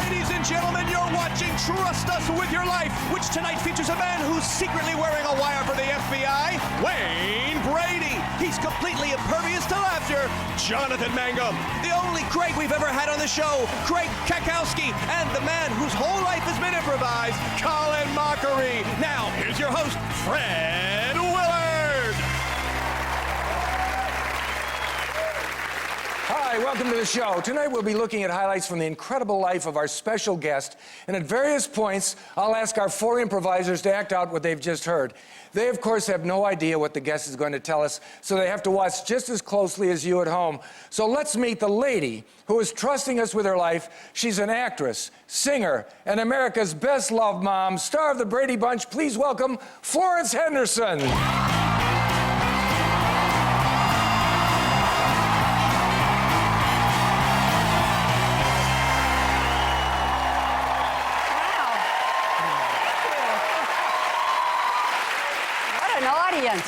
Ladies and gentlemen, you're watching Trust Us With Your Life, which tonight features a man who's secretly wearing a wire for the FBI, Wayne Brady. He's completely impervious to laughter, Jonathan Mangum. The only Craig we've ever had on the show, Craig Kakowski, and the man whose whole life has been improvised, Colin Mochrie. Now, here's your host, Fred Willard. Hi, welcome to the show. Tonight we'll be looking at highlights from the incredible life of our special guest, and at various points, I'll ask our four improvisers to act out what they've just heard. They, of course, have no idea what the guest is going to tell us, so they have to watch just as closely as you at home. So let's meet the lady who is trusting us with her life. She's an actress, singer, and America's best-loved mom, star of the Brady Bunch. Please welcome Florence Henderson.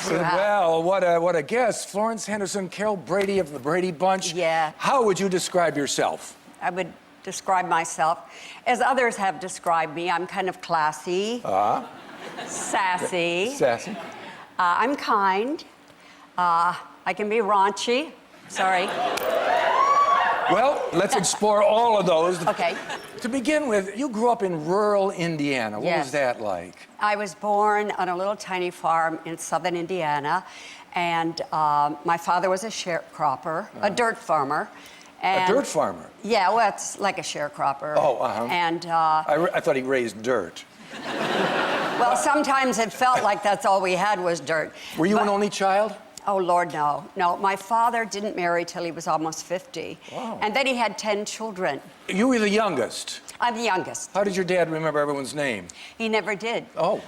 Well, what a guest. Florence Henderson, Carol Brady of the Brady Bunch. Yeah. How would you describe yourself? I would describe myself as others have described me. I'm kind of classy, sassy. Sassy. I'm kind. I can be raunchy. Sorry. Well, let's explore all of those. Okay. To begin with, you grew up in rural Indiana. What Yes. was that like? I was born on a little tiny farm in southern Indiana, and my father was a sharecropper, a dirt farmer. A dirt farmer? Yeah, well, it's like a sharecropper. Oh, uh-huh. And I thought he raised dirt. well, sometimes it felt like that's all we had was dirt. Were you an only child? Oh, Lord, no. No, my father didn't marry till he was almost 50. Wow. And then he had 10 children. You were the youngest. I'm the youngest. How did your dad remember everyone's name? He never did. Oh.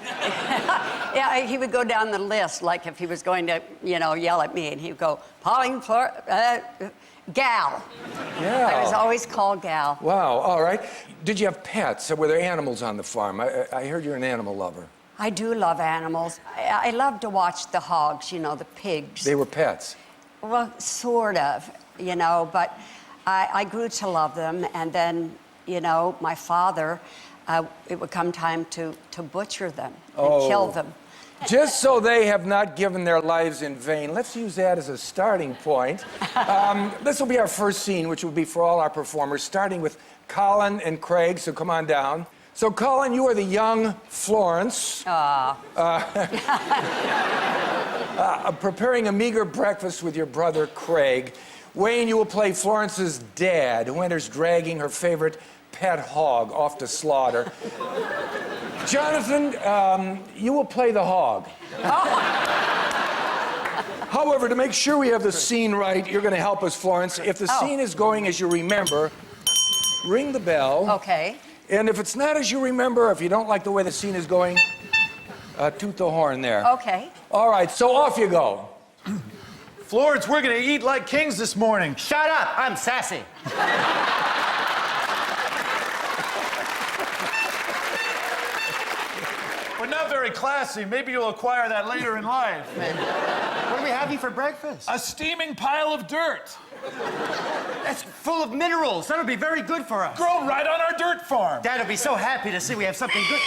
Yeah, he would go down the list, like if he was going to, yell at me, and he would go, Pauline, Gal. Yeah. I was always called Gal. Wow, all right. Did you have pets? Or were there animals on the farm? I heard you're an animal lover. I do love animals. I love to watch the hogs, the pigs. They were pets. Well, sort of, but I grew to love them. And then, my father, it would come time to butcher them and kill them. Just so they have not given their lives in vain, let's use that as a starting point. This will be our first scene, which will be for all our performers, starting with Colin and Craig, so come on down. So, Colin, you are the young Florence. Preparing a meager breakfast with your brother, Craig. Wayne, you will play Florence's dad, who enters dragging her favorite pet hog off to slaughter. Jonathan, you will play the hog. However, to make sure we have the scene right, you're going to help us, Florence. If the scene is going as you remember, ring the bell. Okay. And if it's not as you remember, if you don't like the way the scene is going, toot the horn there. Okay. All right, so off you go. Florence, we're gonna eat like kings this morning. Shut up, I'm sassy. We're not very classy. Maybe you'll acquire that later in life. What are we having for breakfast? A steaming pile of dirt. That's full of minerals. That'll be very good for us. Grown right on our dirt farm. Dad will be so happy to see we have something good.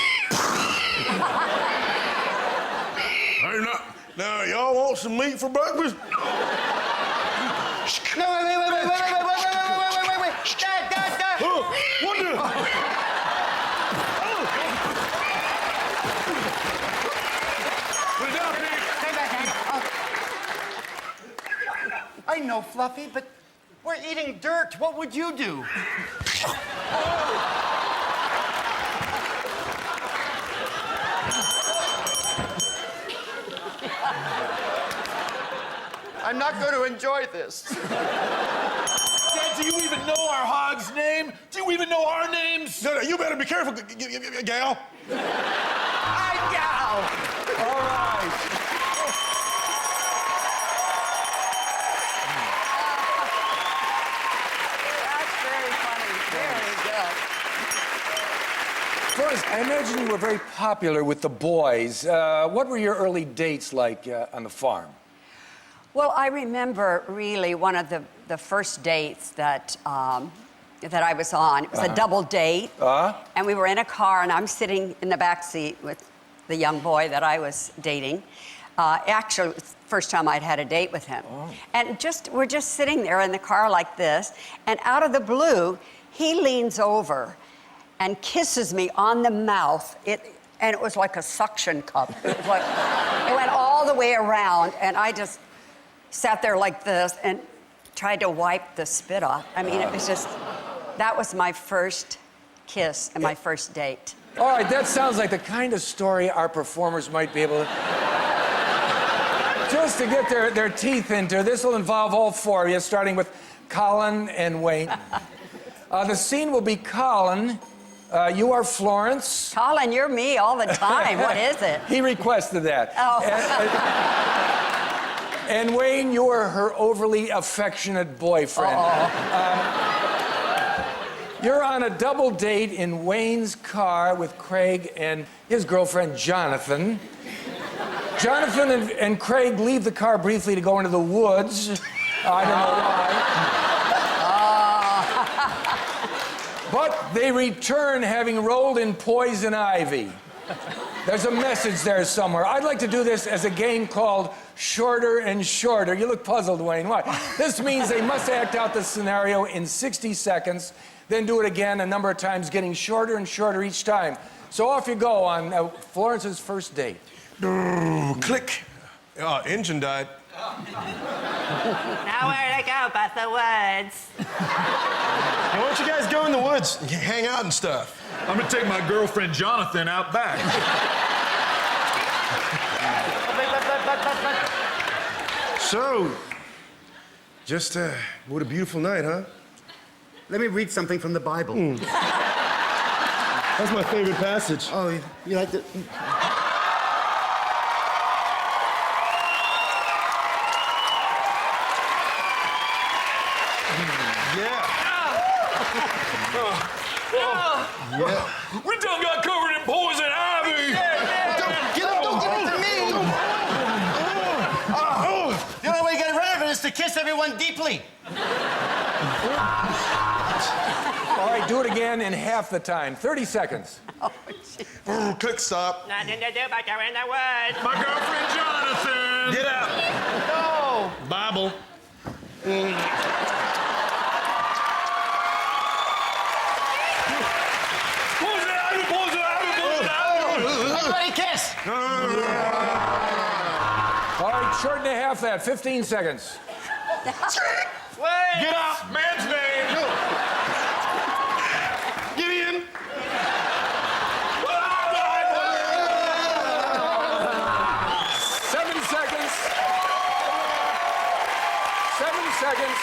Hey, now, y'all want some meat for breakfast? No, wait. Dad. What the? Put it down, Pete. Stay back, Dad. I know, Fluffy, but we're eating dirt. What would you do? I'm not going to enjoy this. Dad, do you even know our hog's name? Do you even know our names? No, you better be careful, gal. I'm Gal. All right. That's very funny. Very good. Florence, I imagine you were very popular with the boys. What were your early dates like on the farm? Well, I remember really one of the first dates that that I was on. It was a double date. And we were in a car, and I'm sitting in the back seat with the young boy that I was dating. Actually, it was the first time I'd had a date with him. And we're just sitting there in the car like this, and out of the blue, he leans over and kisses me on the mouth. And it was like a suction cup. It was like, it went all the way around, and I just sat there like this and tried to wipe the spit off. I mean, it was just, that was my first kiss and my first date. All right, that sounds like the kind of story our performers might be able to... Just to get their teeth into. This will involve all four of you, starting with Colin and Wayne. The scene will be Colin. You are Florence. Colin, you're me all the time. What is it? He requested that. Oh. And Wayne, you are her overly affectionate boyfriend. You're on a double date in Wayne's car with Craig and his girlfriend, Jonathan. Jonathan and Craig leave the car briefly to go into the woods. I don't know why. But they return having rolled in poison ivy. There's a message there somewhere. I'd like to do this as a game called Shorter and Shorter. You look puzzled, Wayne. Why? This means they must act out the scenario in 60 seconds, then do it again a number of times, getting shorter and shorter each time. So off you go on Florence's first date. Click. Engine died. Nowhere to go but the woods. Hey, why don't you guys go in the woods? Hang out and stuff. I'm gonna take my girlfriend Jonathan out back. So, just what a beautiful night, huh? Let me read something from the Bible. That's my favorite passage. Oh, you like it? We done got covered in poison ivy. Don't give it to me! The only way to get rid of it is to kiss everyone deeply. All right, do it again in half the time. 30 seconds. Click stop. Nothing to do but go in the woods. My girlfriend Jonathan. Get out. No. Bible. Poison ivy, poison ivy, poison ivy. Everybody kiss! All right, shorten to half that. 15 seconds. Wait. Get out, man's name. Get in. 7 seconds. 7 seconds.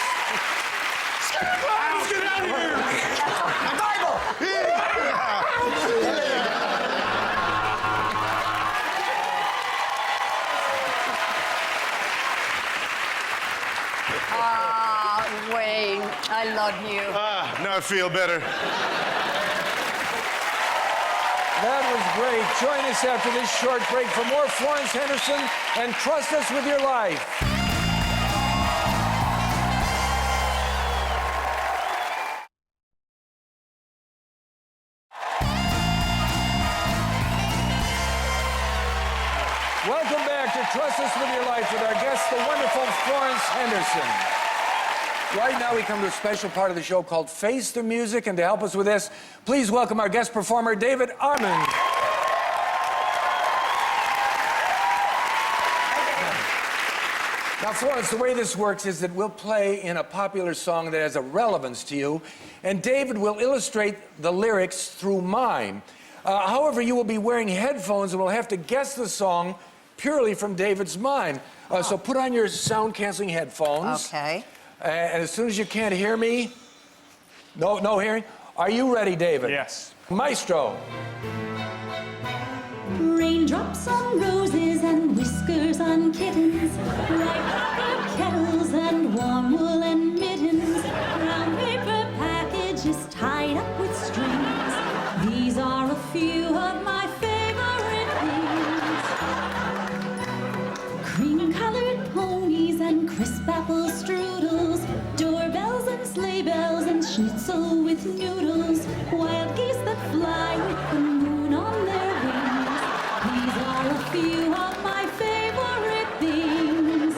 Let's get out of here. Wayne, I love you. Now I feel better. That was great. Join us after this short break for more Florence Henderson and Trust Us With Your Life. Welcome back to Trust Us With Your Life with our guest, the wonderful Florence Henderson. Right now we come to a special part of the show called Face the Music, and to help us with this, please welcome our guest performer, David Armand. Now, Florence, the way this works is that we'll play in a popular song that has a relevance to you, and David will illustrate the lyrics through mime. However, you will be wearing headphones and will have to guess the song purely from David's mime. So put on your sound-canceling headphones. Okay. And as soon as you can't hear me, no hearing. Are you ready, David? Yes. Maestro. Raindrops on roses and whiskers on kittens, bright copper kettles and warm woolen mittens, brown paper packages tied up with strings. These are a few of my favorite things. Cream-colored ponies and crisp apple strudels, doorbells and sleigh bells and schnitzel with snoodles, wild geese that fly with the moon on their wings. These are a few of my favorite things.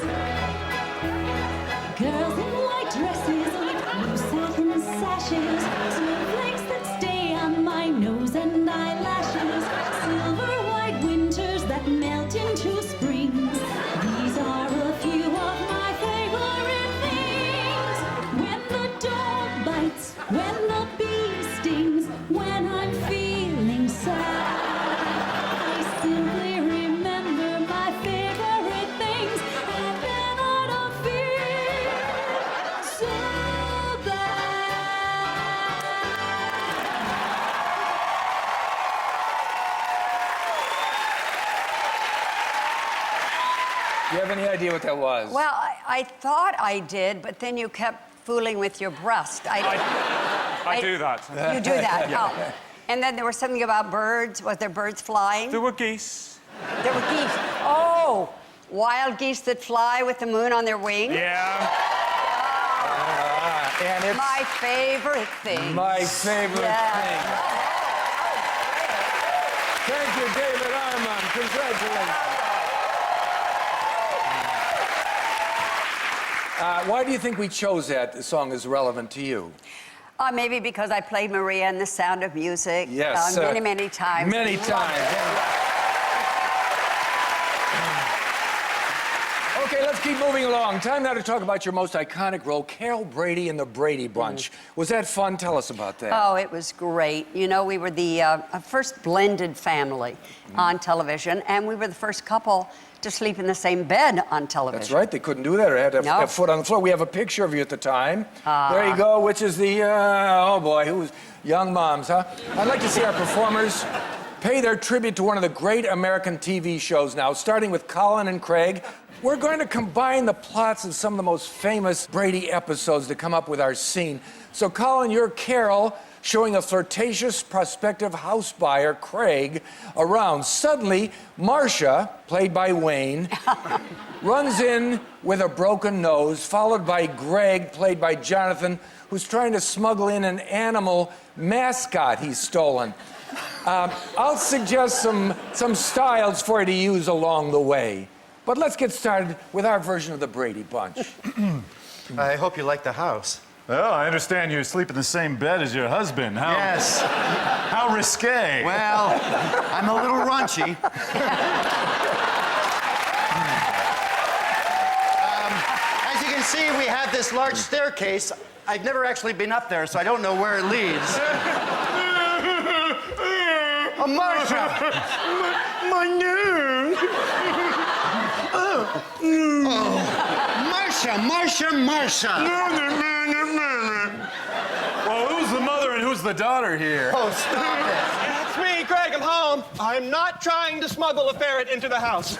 Girls in white dresses with blue satin sashes, snowflakes that stay on my nose and eyelashes, silver white winters that melt into springs. These are a few of my favorite things. When the dog bites, when the bee stings, when I'm feeling sad, I simply remember my favorite things, and then I don't feel so bad. Do you have any idea what that was? Well, I thought I did, but then you kept fooling with your breast. I do that. You do that. Oh. And then there was something about birds. Was there birds flying? There were geese. There were geese. Oh, wild geese that fly with the moon on their wings. Yeah. And it's My favorite thing. my favorite Yeah. thing. Thank you, David Armand. Congratulations. Why do you think we chose that song as relevant to you? Maybe because I played Maria in The Sound of Music Yes. many, many times. Many times. Okay, let's keep moving along. Time now to talk about your most iconic role, Carol Brady in the Brady Bunch. Was that fun? Tell us about that. Oh, it was great. You know, we were the first blended family on television, and we were the first couple to sleep in the same bed on television. That's right. They couldn't do that or had to No. have foot on the floor. We have a picture of you at the time. There you go, which is the, oh boy, who was young moms, huh? I'd like to see our performers pay their tribute to one of the great American TV shows now, starting with Colin and Craig. We're going to combine the plots of some of the most famous Brady episodes to come up with our scene. So, Colin, you're Carol, showing a flirtatious prospective house buyer, Craig, around. Suddenly, Marcia, played by Wayne, runs in with a broken nose, followed by Greg, played by Jonathan, who's trying to smuggle in an animal mascot he's stolen. I'll suggest some styles for you to use along the way. But let's get started with our version of the Brady Bunch. I hope you like the house. Well, I understand you sleep in the same bed as your husband. Yes. How risque. Well, I'm a little raunchy. As you can see, we have this large staircase. I've never actually been up there, so I don't know where it leads. Oh, Marcia! My nose. Marcia! Well, who's the mother and who's the daughter here? Oh, stop it. It's me, Greg. I'm home. I'm not trying to smuggle a ferret into the house.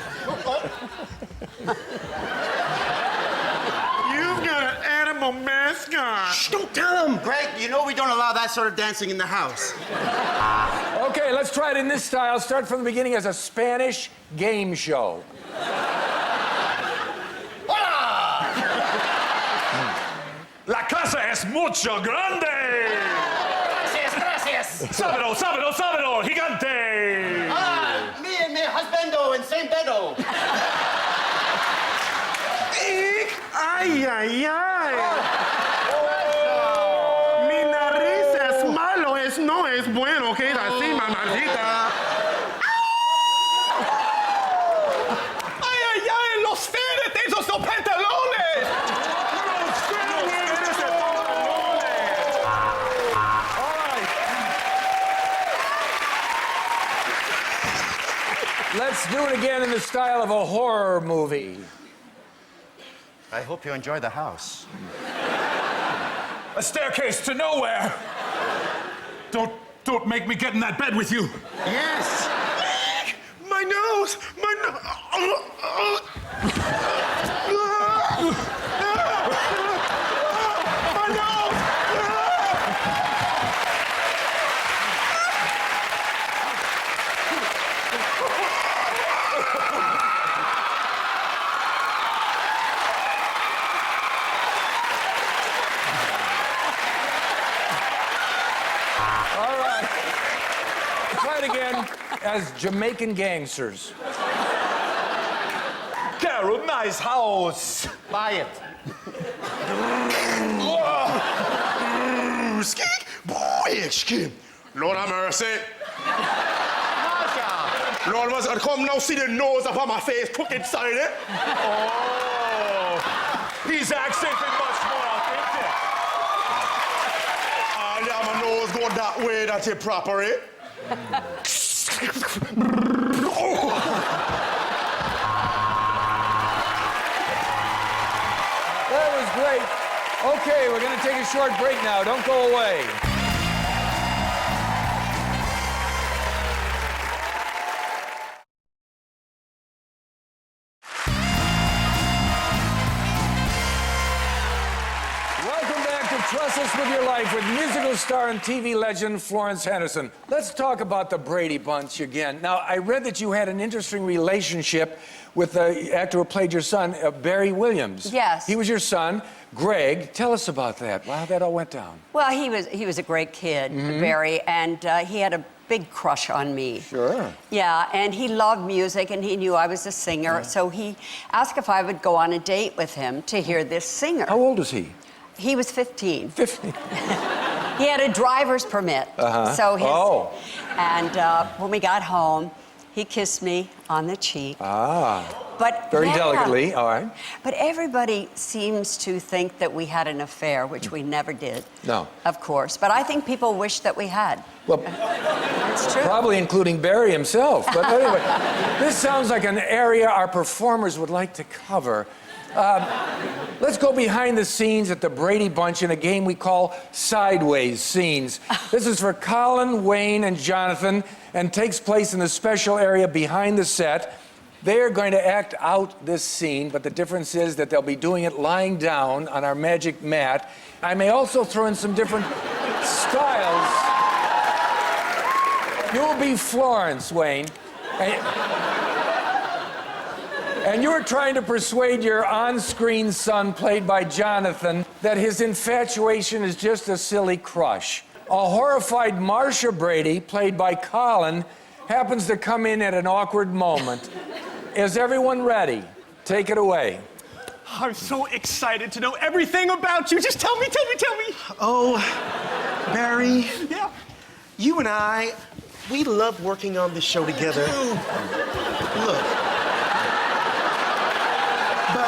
You've got an animal mascot. Shh, don't tell him. Greg, you know we don't allow that sort of dancing in the house. Okay, let's try it in this style. Start from the beginning as a Spanish game show. La casa es mucho grande. Gracias. Sábelo, sábelo, sábelo, gigante. Me and my husbando in same bedo. Ay, ay, ay. Mi nariz es malo, no es bueno. Queda así, mamacita. ¡Ay, ay, ay! ¡Los ferretes, esos son pantalones! Let's do it again in the style of a horror movie. I hope you enjoy the house. A staircase to nowhere. Don't make me get in that bed with you. Yes. My nose. All right. Try it again as Jamaican gangsters. Carol, nice house. Buy it. Ski, boy, ski. Lord have mercy. Lord, was it come now? See the nose upon my face, put inside it. Oh, he's accented much more authentic. And yeah, my nose going that way, that's it proper, eh? That was great. Okay, we're going to take a short break now. Don't go away. Welcome back to Trust Us With Your Life with musical star and TV legend Florence Henderson. Let's talk about the Brady Bunch again. Now, I read that you had an interesting relationship with the actor who played your son, Barry Williams. Yes. He was your son, Greg. Tell us about that, how that all went down. Well, he was a great kid, Barry, and he had a big crush on me. Sure. Yeah, and he loved music, and he knew I was a singer, so he asked if I would go on a date with him to hear this singer. How old is he? He was 15. 15. He had a driver's permit. So his, and when we got home, he kissed me on the cheek. But Very yeah, delicately, all right. But everybody seems to think that we had an affair, which we never did. No. Of course. But I think people wish that we had. Well, It's true. probably including Barry himself. But anyway, this sounds like an area our performers would like to cover. Let's go behind the scenes at the Brady Bunch in a game we call Sideways Scenes. This is for Colin, Wayne, and Jonathan, and takes place in the special area behind the set. They are going to act out this scene, but the difference is that they'll be doing it lying down on our magic mat. I may also throw in some different styles. You will be Florence, Wayne. And you were trying to persuade your on-screen son, played by Jonathan, that his infatuation is just a silly crush. A horrified Marsha Brady, played by Colin, happens to come in at an awkward moment. Is everyone ready? Take it away. I'm so excited to know everything about you. Just tell me. Oh, Barry, Yeah. you and I, we love working on this show together. Look. But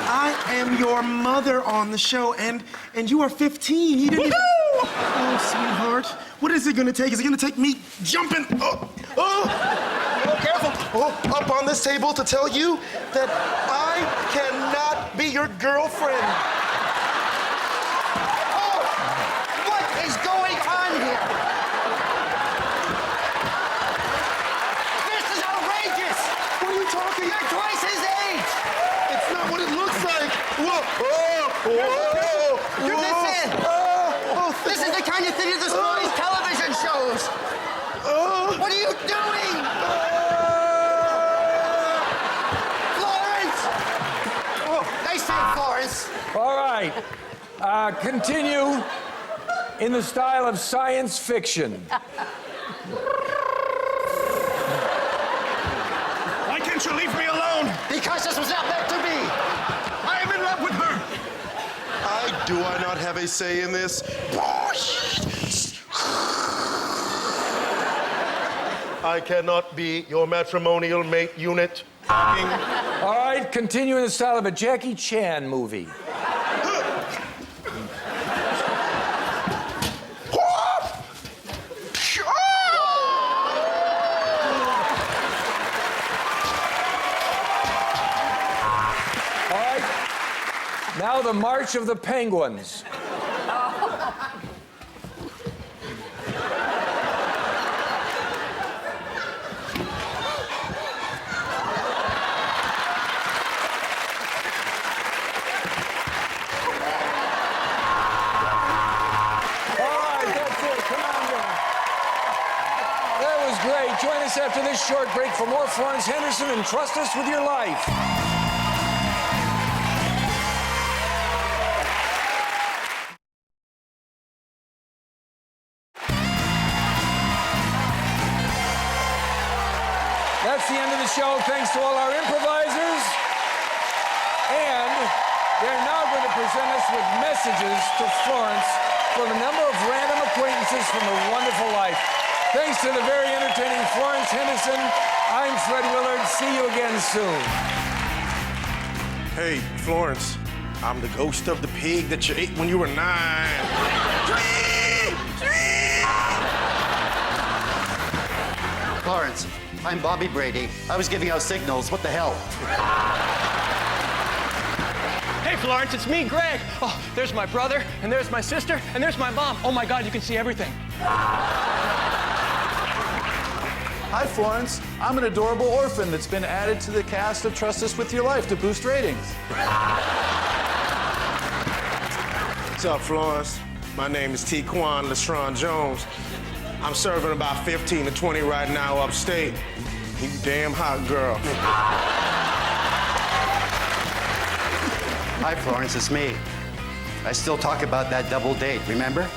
I am your mother on the show, and you are 15. You didn't even... Oh, sweetheart. What is it gonna take? Is it gonna take me jumping careful, up on this table to tell you that I cannot be your girlfriend? Oh, what is going on here? This is outrageous! What are you talking? You're twice his age! It's not what it looks like. Whoa. Listen! This is the kind of thing that destroys television shows! What are you doing? Florence! They say Florence. All right. Continue in the style of science fiction. Why can't you leave me alone? Because this was not meant to be. I am in love with her. Do I not have a say in this? I cannot be your matrimonial mate unit. All right, continue in the style of a Jackie Chan movie. All right, now the March of the Penguins. Great. Join us after this short break for more Florence Henderson and Trust Us With Your Life. That's the end of the show. Thanks to all our improvisers. And they're now going to present us with messages to Florence from a number of random acquaintances from her wonderful life. Thanks to the very entertaining Florence Henderson, I'm Fred Willard. See you again soon. Hey, Florence, I'm the ghost of the pig that you ate when you were 9. Florence, I'm Bobby Brady. I was giving out signals. What the hell? Hey, Florence, it's me, Greg. Oh, there's my brother, and there's my sister, and there's my mom. Oh, my God, you can see everything. Hi, Florence. I'm an adorable orphan that's been added to the cast of Trust Us With Your Life to boost ratings. What's up, Florence? My name is T-Quan LeStron Jones. I'm serving about 15 to 20 right now upstate. You damn hot girl. Hi, Florence, it's me. I still talk about that double date, remember?